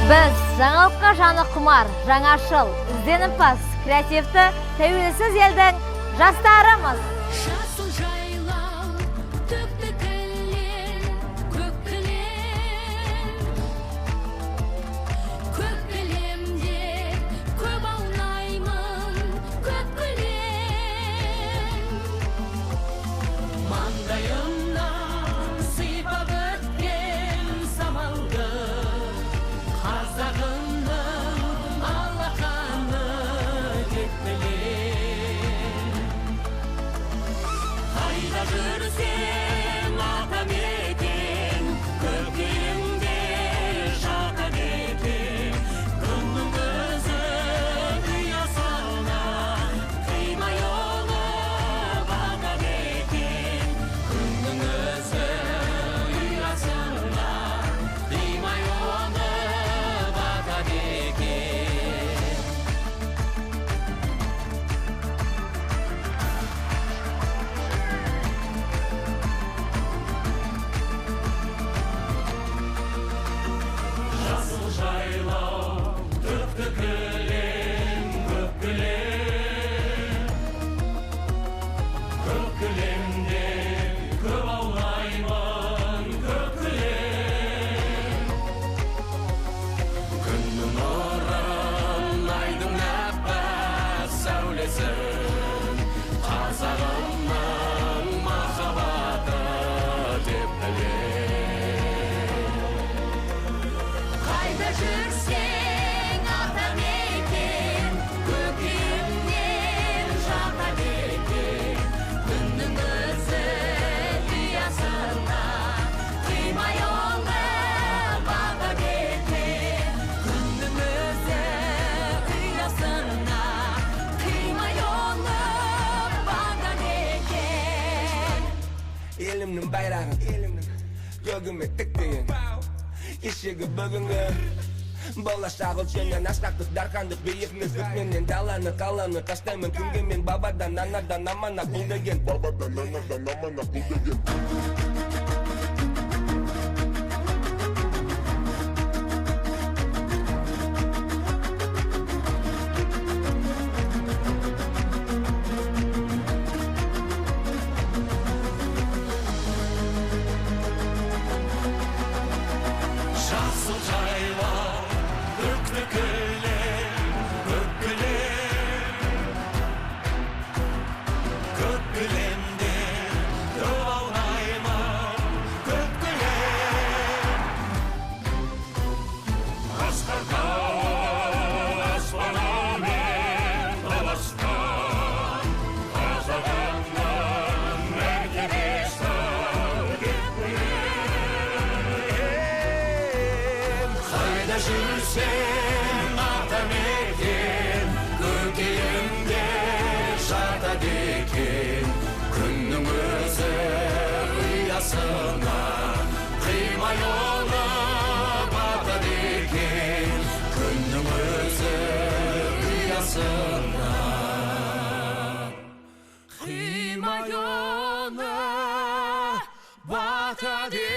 Біз жаңалыққа жаны құмар, жаңашыл, ізденімпаз, креативті, тәуелсіз елдің жастарымыз. Жасыл жайлау, төкті кілем, көк кілем. Көк кілемде көп аунаймын, көк кілем. Маңдайымнан сипап өткен самалды, қазағымның алақаны деп білем. Қайда жүрсем атамекен, көкейімде жатады екен. Күннің көзі ұясына қимай оңып атады екен. Күннің өзі ұясына қимай оңып атады екен. Жасыл жайлау, төкті кілем, көк кілем. Көк кілемде көп аунаймын, көк кілем. Күннің нұрын, айдың аппақ сәулесін, қазағымның махаббаты деп білем. Қайда жүрсең атамекен, көкейімнен жатады екен. Күннің өзі ұясына қимай оңып атады екен. Күннің өзі ұясына қимай оңып атады екен. Елімнің байрағын көгіме тіктейін, кешегі бүгінгі болашақ өлшенен асқақтық дархандық биікнің менен даланы қаланы тастаймын күнге мен бабадан анадан аманат бұл деген. Жасыл жайлау, төкті кілем, көк кілем. Көк кілемде көп аунаймын, көк кілем. Асқар аспанымен таласқан, қазағымның мәртебесі деп білем. Қайда жүрсең атамекен, көкейімде жатады екен. Күннің өзі ұясына қимай оңып атады екен. Күннің өзі ұясына қимай оңып атады